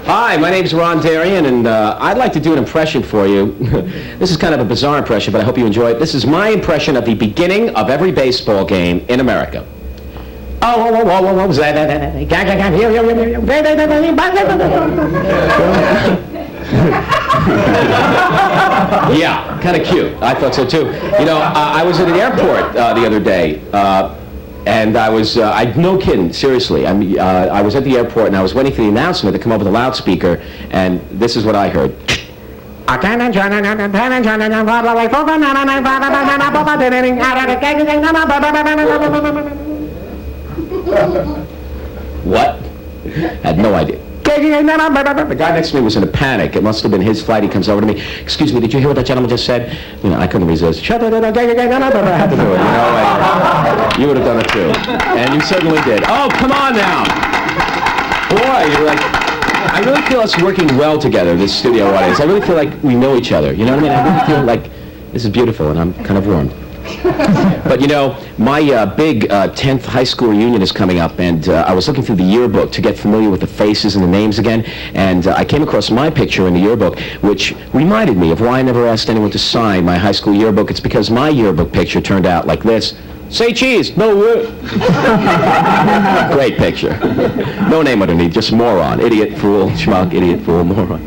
Hi, my name's Ron Darian, and I'd like to do an impression for you. This is kind of a bizarre impression, but I hope you enjoy it. This is my impression of the beginning of every baseball game in America. Yeah, kind of cute. I thought so too. You know, I was at an airport the other day, and I was, no kidding, seriously. I was at the airport and I was waiting for the announcement to come over the loudspeaker, and this is what I heard. What? Had no idea. The guy next to me was in a panic. It must have been his flight. He comes over to me. Excuse me, did you hear what that gentleman just said? You know, I couldn't resist. I had to do it, you know, like, you would have done it too. And you certainly did. Oh, come on now. Boy, you're like, I really feel us working well together, this studio audience. I really feel like we know each other. You know what I mean? I really feel like this is beautiful, and I'm kind of warmed. But you know, my big 10th high school reunion is coming up, and I was looking through the yearbook to get familiar with the faces and the names again, and I came across my picture in the yearbook, which reminded me of why I never asked anyone to sign my high school yearbook. It's because my yearbook picture turned out like this. Say cheese, no wood. Great picture. No name underneath, just moron. Idiot, fool, schmuck, idiot, fool, moron.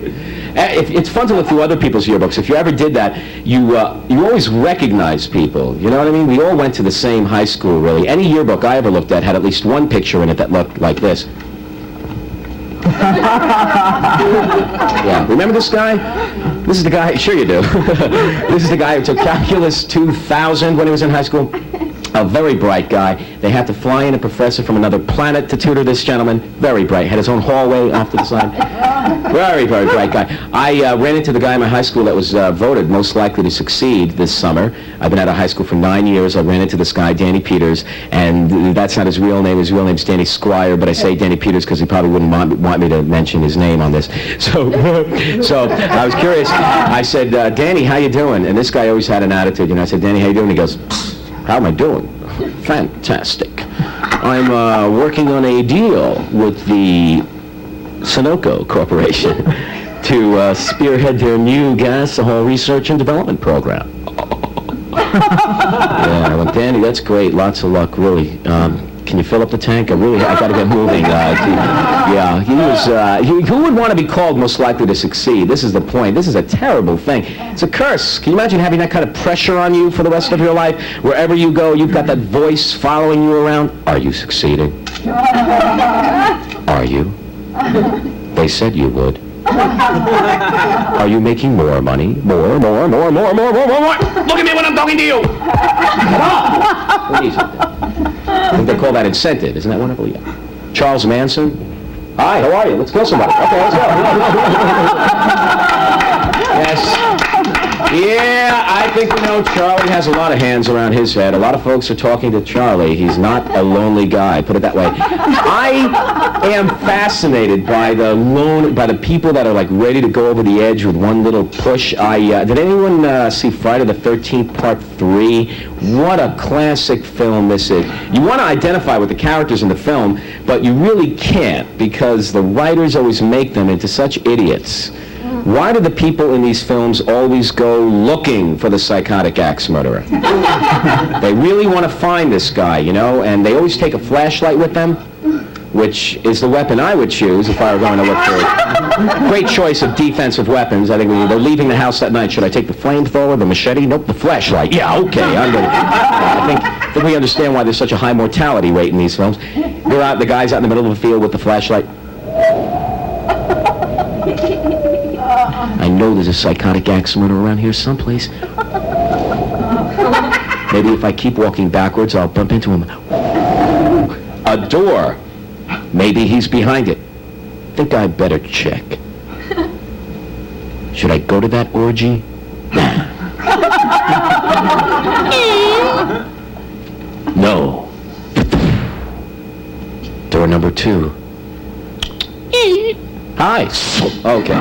It's fun to look through other people's yearbooks. If you ever did that, you always recognize people. You know what I mean? We all went to the same high school, really. Any yearbook I ever looked at had at least one picture in it that looked like this. Yeah, remember this guy? This is the guy, sure you do. This is the guy who took Calculus 2000 when he was in high school. A very bright guy. They had to fly in a professor from another planet to tutor this gentleman. Very bright. Had his own hallway off to the side. Very, very bright guy. I ran into the guy in my high school that was voted most likely to succeed this summer. I've been out of high school for 9 years. I ran into this guy, Danny Peters, and that's not his real name. His real name's Danny Squire, but I say Danny Peters because he probably wouldn't want me to mention his name on this. So I was curious. I said, Danny, how you doing? And this guy always had an attitude. You know, I said, Danny, how you doing? He goes, how am I doing? Fantastic. I'm working on a deal with the Sunoco Corporation to spearhead their new gasohol research and development program. Yeah, I went, Danny, that's great. Lots of luck, really. Can you fill up the tank? I got to get moving. Yeah, he was. Who would want to be called most likely to succeed? This is the point. This is a terrible thing. It's a curse. Can you imagine having that kind of pressure on you for the rest of your life? Wherever you go, you've got that voice following you around. Are you succeeding? Are you? They said you would. Are you making more money? More. Look at me when I'm talking to you. What is it? I think they call that incentive. Isn't that wonderful? Yeah. Charles Manson. Hi, how are you? Let's kill somebody. Okay, let's go. Yes. Yeah, I think, you know, Charlie has a lot of hands around his head. A lot of folks are talking to Charlie. He's not a lonely guy, put it that way. I am fascinated by the people that are like ready to go over the edge with one little push. Did anyone see Friday the 13th Part 3? What a classic film this is. You want to identify with the characters in the film, but you really can't because the writers always make them into such idiots. Why do the people in these films always go looking for the psychotic axe murderer? They really want to find this guy, you know, and they always take a flashlight with them, which is the weapon I would choose if I were going to look for it. Great choice of defensive weapons. I think when they're leaving the house that night, should I take the flamethrower, the machete? Nope, the flashlight. Yeah, okay, I'm ready. I think we understand why there's such a high mortality rate in these films. They're out, the guy's out in the middle of the field with the flashlight. I know there's a psychotic axe murderer around here someplace. Maybe if I keep walking backwards, I'll bump into him. A door. Maybe he's behind it. Think I'd better check. Should I go to that orgy? No. Door number 2. Hi. Okay.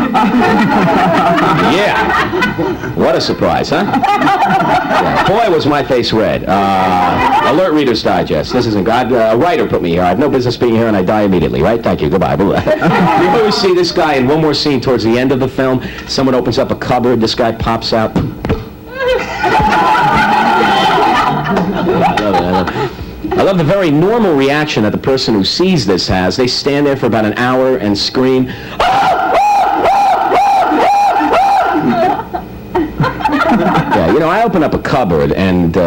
Yeah. What a surprise, huh? Yeah. Boy, was my face red. Alert Reader's Digest. This isn't God. A writer put me here. I have no business being here, and I die immediately, right? Thank you. Goodbye. You always see this guy in one more scene towards the end of the film. Someone opens up a cupboard. This guy pops out. I love the very normal reaction that the person who sees this has. They stand there for about an hour and scream. Yeah, you know, I open up a cupboard and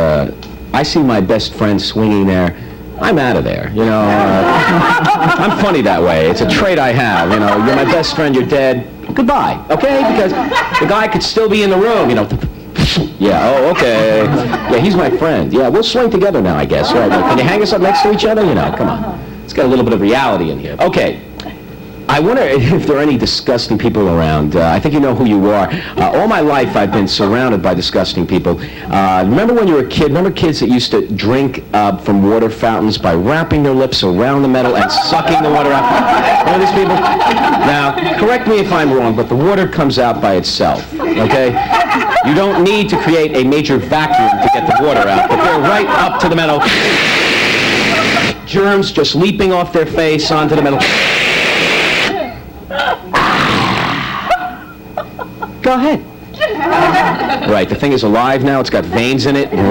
I see my best friend swinging there. I'm out of there, you know. I'm funny that way. It's a trait I have, you know. You're my best friend, you're dead. Goodbye, okay? Because the guy could still be in the room, you know. Yeah, oh, okay. Yeah, he's my friend. Yeah, we'll swing together now, I guess. Right? Can you hang us up next to each other? You know, come on. It's got a little bit of reality in here. Okay. I wonder if there are any disgusting people around. I think you know who you are. All my life, I've been surrounded by disgusting people. Remember when you were a kid? Remember kids that used to drink from water fountains by wrapping their lips around the metal and sucking the water out? Remember these people? Now, correct me if I'm wrong, but the water comes out by itself, okay? You don't need to create a major vacuum to get the water out, but they're right up to the metal. Germs just leaping off their face onto the metal. Go ahead. Right, the thing is alive now. It's got veins in it. No,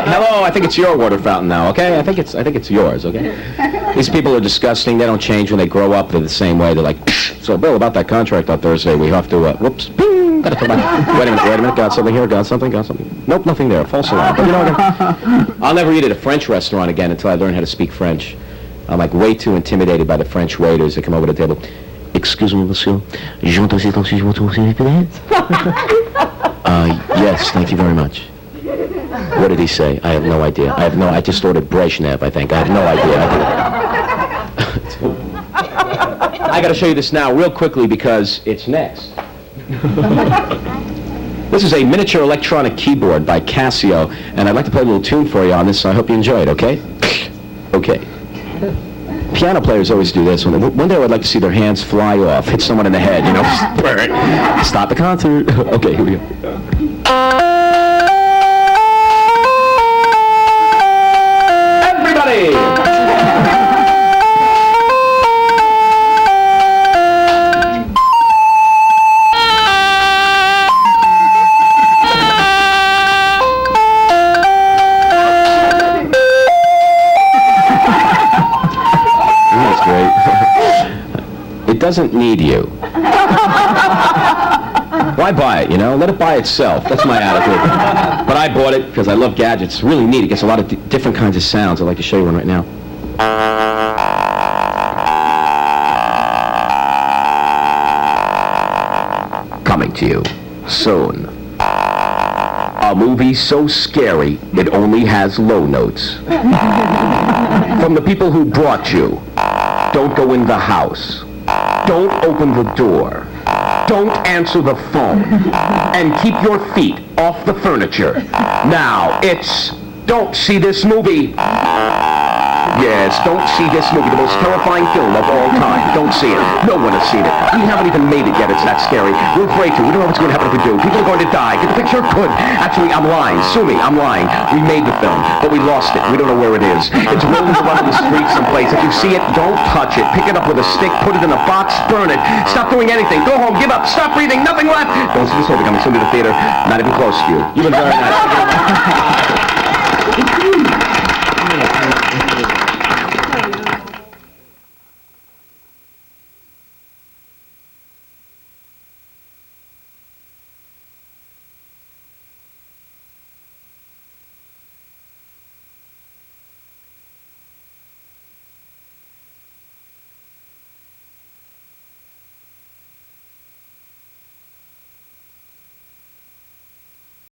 hello. I think it's your water fountain now. Okay, I think it's yours. Okay. These people are disgusting. They don't change when they grow up. They're the same way. They're like, so Bill, about that contract on Thursday, we have to. Whoops. Bing, gotta come back. Wait a minute. Got something here. Got something. Nope, nothing there. False alarm. But you know what? I'll never eat at a French restaurant again until I learn how to speak French. I'm like way too intimidated by the French waiters that come over the table. Excuse me, monsieur. Yes, thank you very much. What did he say? I have no idea. I just ordered Brezhnev, I think. I have no idea. I got to show you this now real quickly because it's next. This is a miniature electronic keyboard by Casio, and I'd like to play a little tune for you on this, so I hope you enjoy it, okay? Okay. Piano players always do this. One day I'd like to see their hands fly off, hit someone in the head, you know. Stop the concert. Okay, here we go. Everybody! It doesn't need you. Why buy it, you know? Let it buy itself. That's my attitude. But I bought it because I love gadgets. It's really neat. It gets a lot of different kinds of sounds. I'd like to show you one right now. Coming to you soon. A movie so scary, it only has low notes. From the people who brought you. Don't go in the house. Don't open the door. Don't answer the phone. And keep your feet off the furniture. Now, it's Don't See This Movie. Yes, don't see this movie, the most terrifying film of all time. Don't see it. No one has seen it. We haven't even made it yet. It's that scary. We're afraid to. We don't know what's going to happen if we do. People are going to die. Get the picture? Good. Actually, I'm lying. Sue me. I'm lying. We made the film, but we lost it. We don't know where it is. It's rolling around in the street someplace. If you see it, don't touch it. Pick it up with a stick, put it in a box, burn it. Stop doing anything. Go home. Give up. Stop breathing. Nothing left. Don't see this movie coming soon to the theater. Not even close to you. You've been very nice.